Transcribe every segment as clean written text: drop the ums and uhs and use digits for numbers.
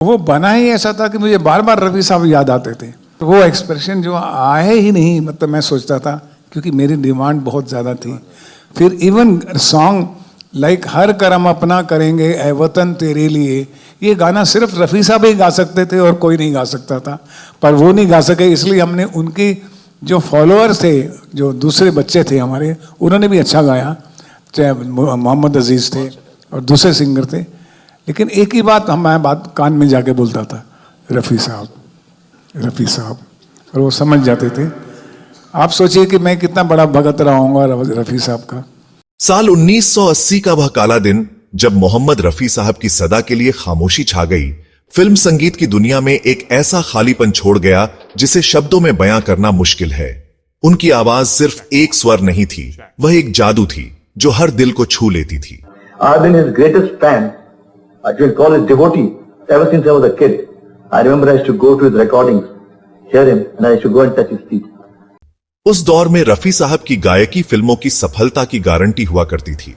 वो बना ही ऐसा था कि मुझे बार बार रफ़ी साहब याद आते थे। तो वो एक्सप्रेशन जो आए ही नहीं, मतलब मैं सोचता था, क्योंकि मेरी डिमांड बहुत ज़्यादा थी। फिर इवन सॉन्ग लाइक हर करम अपना करेंगे ए वतन तेरे लिए, ये गाना सिर्फ रफ़ी साहब ही गा सकते थे और कोई नहीं गा सकता था, पर वो नहीं गा सके, इसलिए हमने उनकी जो फॉलोअर्स थे, जो दूसरे बच्चे थे हमारे, उन्होंने भी अच्छा गाया, चाहे मोहम्मद अजीज़ थे और दूसरे सिंगर थे। लेकिन एक ही बात मैं बात कान में जाके बोलता था, रफ़ी साहब, रफ़ी साहब, और वो समझ जाते थे। आप सोचिए कि मैं कितना बड़ा भगत रहा हूँगा रफ़ी साहब का। साल 1980 का वह काला दिन जब मोहम्मद रफी साहब की सदा के लिए खामोशी छा गई, फिल्म संगीत की दुनिया में एक ऐसा खालीपन छोड़ गया जिसे शब्दों में बयां करना मुश्किल है। उनकी आवाज सिर्फ एक स्वर नहीं थी, वह एक जादू थी जो हर दिल को छू लेती थी। I've been his greatest fan. I can call his devotee ever since I was a kid. I remember I used to go to his recordings, hear him, and I used to go and touch his feet. उस दौर में रफी साहब की गायकी फिल्मों की सफलता की गारंटी हुआ करती थी।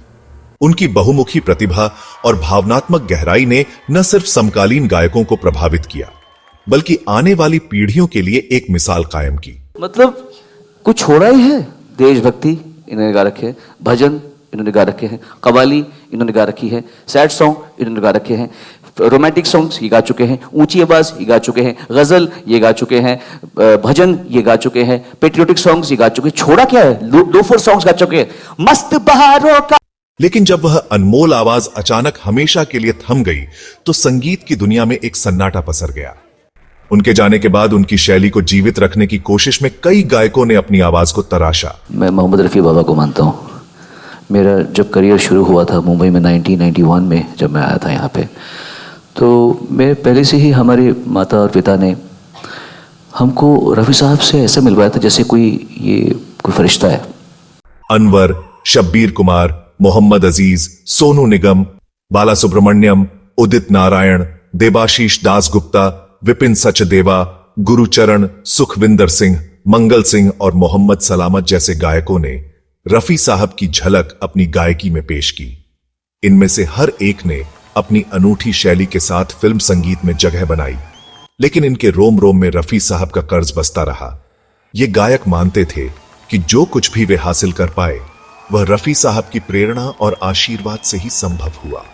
उनकी बहुमुखी प्रतिभा और भावनात्मक गहराई ने न सिर्फ समकालीन गायकों को प्रभावित किया, बल्कि आने वाली पीढ़ियों के लिए एक मिसाल कायम की। मतलब कुछ छोड़ा ही है। देशभक्ति इन्होंने गा रखे हैं, भजन इन्होंने गा रखे हैं, कव्वाली इन्होंने गा रखी है, सैड सॉन्ग इन्होंने गा रखे हैं, रोमांटिक सॉन्ग्स ये गा चुके हैं, ऊंची आवाज ये गा चुके हैं, गजल ये गा चुके हैं, भजन ये गा चुके हैं, पेट्रियोटिक सॉन्ग्स ये गा चुके हैं। छोड़ा क्या है, लोफर सॉन्ग्स गा चुके हैं, मस्त बहारों का। लेकिन जब वह अनमोल आवाज अचानक हमेशा के लिए थम गई, तो संगीत की दुनिया में एक सन्नाटा पसर गया। उनके जाने के बाद उनकी शैली को जीवित रखने की कोशिश में कई गायकों ने अपनी आवाज को तराशा। मैं मोहम्मद रफी बाबा को मानता हूँ। मेरा जब करियर शुरू हुआ था मुंबई में 1991 में, जब मैं आया था यहाँ पे, तो मैं पहले से ही हमारे माता और पिता ने हमको रफ़ी साहब से ऐसा मिलवाया था जैसे कोई फरिश्ता है। अनवर, शब्बीर कुमार, मोहम्मद अजीज, सोनू निगम, बाला सुब्रमण्यम, उदित नारायण, देबाशीष दासगुप्ता, विपिन सचदेवा, गुरुचरण, सुखविंदर सिंह, मंगल सिंह और मोहम्मद सलामत जैसे गायकों ने रफी साहब की झलक अपनी गायकी में पेश की। इनमें से हर एक ने अपनी अनूठी शैली के साथ फिल्म संगीत में जगह बनाई, लेकिन इनके रोम रोम में रफी साहब का कर्ज बसता रहा। ये गायक मानते थे कि जो कुछ भी वे हासिल कर पाए वह रफी साहब की प्रेरणा और आशीर्वाद से ही संभव हुआ।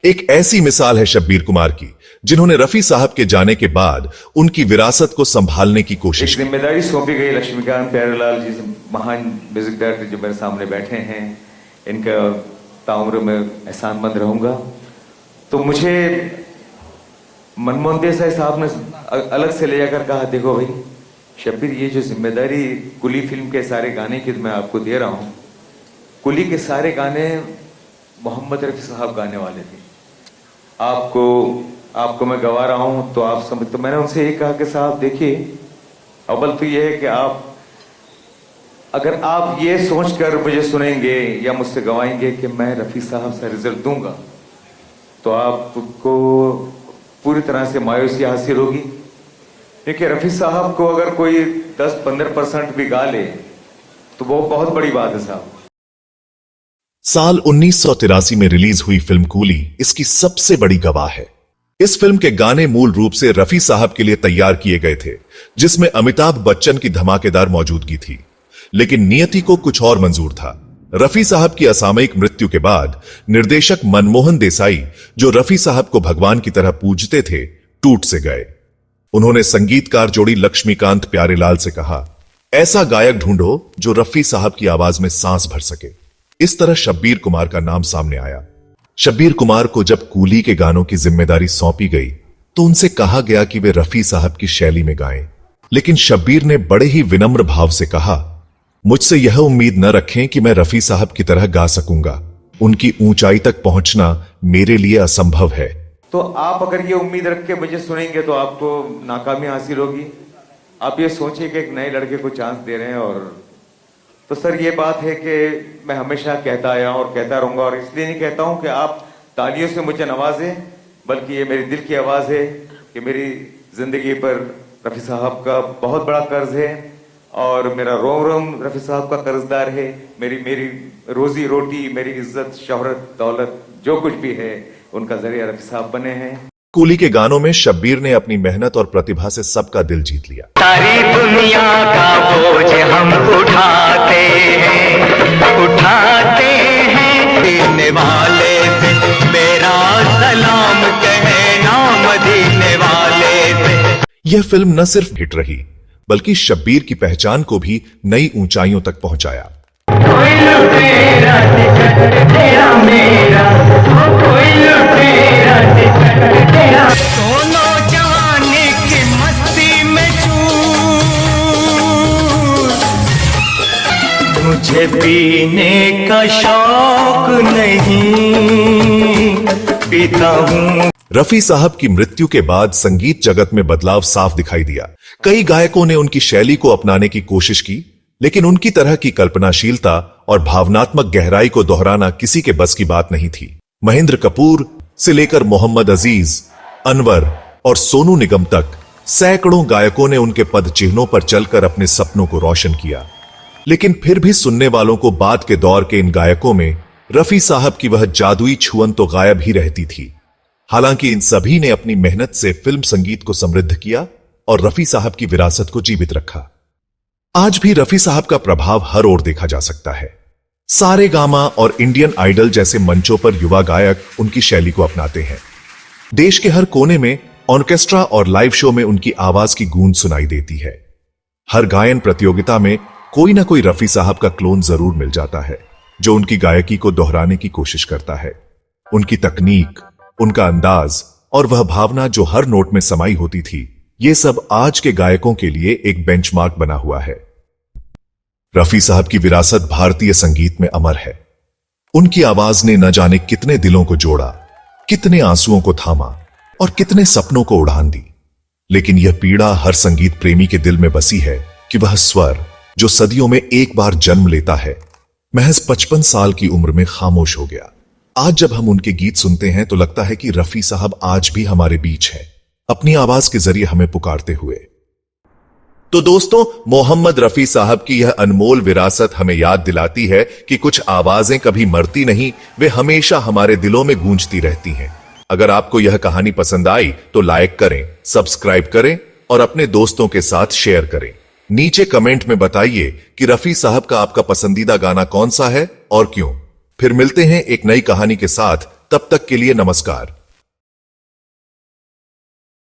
एक ऐसी मिसाल है शब्बीर कुमार की, जिन्होंने रफी साहब के जाने के बाद उनकी विरासत को संभालने की कोशिश की। जिम्मेदारी सौंपी गई लक्ष्मीकांत प्यारेलाल जी, महान म्यूजिक डायरेक्टर जो मेरे सामने बैठे हैं, इनका ताउम्र में एहसानमंद रहूंगा। तो मुझे मनमोहन देसाई साहब ने अलग से ले जाकर कहा, देखो भाई शब्बीर, ये जो जिम्मेदारी कुली फिल्म के सारे गाने की मैं आपको दे रहा हूँ, कुली के सारे गाने मोहम्मद रफी साहब गाने वाले थे। आपको मैं गवा रहा हूं तो आप समझ। तो मैंने उनसे ये कहा कि साहब देखिए, अव्वल तो ये है कि अगर आप ये सोचकर मुझे सुनेंगे या मुझसे गवाएंगे कि मैं रफी साहब से रिजल्ट दूंगा, तो आपको पूरी तरह से मायूसी हासिल होगी। क्योंकि रफी साहब को अगर कोई 10-15% भी गा ले तो वो बहुत बड़ी बात है साहब। साल 1983 में रिलीज हुई फिल्म कूली इसकी सबसे बड़ी गवाह है। इस फिल्म के गाने मूल रूप से रफी साहब के लिए तैयार किए गए थे, जिसमें अमिताभ बच्चन की धमाकेदार मौजूदगी थी, लेकिन नियति को कुछ और मंजूर था। रफी साहब की असामयिक मृत्यु के बाद निर्देशक मनमोहन देसाई, जो रफी साहब को भगवान की तरह पूजते थे, टूट से गए। उन्होंने संगीतकार जोड़ी लक्ष्मीकांत प्यारेलाल से कहा, ऐसा गायक ढूंढो जो रफी साहब की आवाज में सांस भर सके। इस तरह शब्बीर कुमार का नाम सामने आया। शब्बीर कुमार को जब कूली के गानों की जिम्मेदारी सौंपी गई तो उनसे कहा गया कि वे रफी साहब की शैली में गाएं, लेकिन शब्बीर ने बड़े ही विनम्र भाव से कहा, मुझसे यह उम्मीद न रखें कि मैं रफी साहब की तरह गा सकूंगा। उनकी ऊंचाई तक पहुंचना मेरे लिए असंभव है। तो आप अगर ये उम्मीद रख के मुझे सुनेंगे तो आपको नाकामी हासिल होगी। आप ये सोचिए कि एक नए लड़के को चांस दे रहे हैं। और तो सर ये बात है कि मैं हमेशा कहता आया और कहता रहूंगा, और इसलिए नहीं कहता हूं कि आप तालियों से मुझे नवाजें, बल्कि ये मेरे दिल की आवाज है कि मेरी जिंदगी पर रफी साहब का बहुत बड़ा कर्ज है और मेरा रोम रोम रफी साहब का कर्जदार है। मेरी रोजी रोटी, मेरी इज्जत, शोहरत, दौलत, जो कुछ भी है, उनका जरिया रफी साहब बने हैं। कूली के गानों में शब्बीर ने अपनी मेहनत और प्रतिभा से सबका दिल जीत लिया। सारी दुनिया का बोझ हम उठाते हैं देने वाले से मेरा सलाम कहना मदीने वाले से। यह फिल्म न सिर्फ हिट रही बल्कि शब्बीर की पहचान को भी नई ऊंचाइयों तक पहुंचाया। कोई लुटेरा टिकट तेरा मेरा, कोई लुटेरा टिकट तेरा, दोनों जवानी की मस्ती में चूर, मुझे पीने का शौक नहीं, पीता हूँ। रफी साहब की मृत्यु के बाद संगीत जगत में बदलाव साफ दिखाई दिया। कई गायकों ने उनकी शैली को अपनाने की कोशिश की, लेकिन उनकी तरह की कल्पनाशीलता और भावनात्मक गहराई को दोहराना किसी के बस की बात नहीं थी। महेंद्र कपूर से लेकर मोहम्मद अजीज, अनवर और सोनू निगम तक सैकड़ों गायकों ने उनके पद चिन्हों पर चलकर अपने सपनों को रोशन किया। लेकिन फिर भी सुनने वालों को बाद के दौर के इन गायकों में रफी साहब की वह जादुई छुअन तो गायब ही रहती थी। हालांकि इन सभी ने अपनी मेहनत से फिल्म संगीत को समृद्ध किया और रफी साहब की विरासत को जीवित रखा। आज भी रफी साहब का प्रभाव हर ओर देखा जा सकता है। सारे गामा और इंडियन आइडल जैसे मंचों पर युवा गायक उनकी शैली को अपनाते हैं। देश के हर कोने में ऑर्केस्ट्रा और लाइव शो में उनकी आवाज की गूंज सुनाई देती है। हर गायन प्रतियोगिता में कोई ना कोई रफी साहब का क्लोन जरूर मिल जाता है जो उनकी गायकी को दोहराने की कोशिश करता है। उनकी तकनीक, उनका अंदाज और वह भावना जो हर नोट में समाई होती थी, ये सब आज के गायकों के लिए एक बेंचमार्क बना हुआ है। रफी साहब की विरासत भारतीय संगीत में अमर है। उनकी आवाज ने न जाने कितने दिलों को जोड़ा, कितने आंसुओं को थामा और कितने सपनों को उड़ान दी। लेकिन यह पीड़ा हर संगीत प्रेमी के दिल में बसी है कि वह स्वर जो सदियों में एक बार जन्म लेता है, महज 55 साल की उम्र में खामोश हो गया। आज जब हम उनके गीत सुनते हैं तो लगता है कि रफी साहब आज भी हमारे बीच हैं, अपनी आवाज के जरिए हमें पुकारते हुए। तो दोस्तों, मोहम्मद रफी साहब की यह अनमोल विरासत हमें याद दिलाती है कि कुछ आवाजें कभी मरती नहीं, वे हमेशा हमारे दिलों में गूंजती रहती हैं। अगर आपको यह कहानी पसंद आई तो लाइक करें, सब्सक्राइब करें और अपने दोस्तों के साथ शेयर करें। नीचे कमेंट में बताइए कि रफी साहब का आपका पसंदीदा गाना कौन सा है और क्यों। फिर मिलते हैं एक नई कहानी के साथ, तब तक के लिए नमस्कार।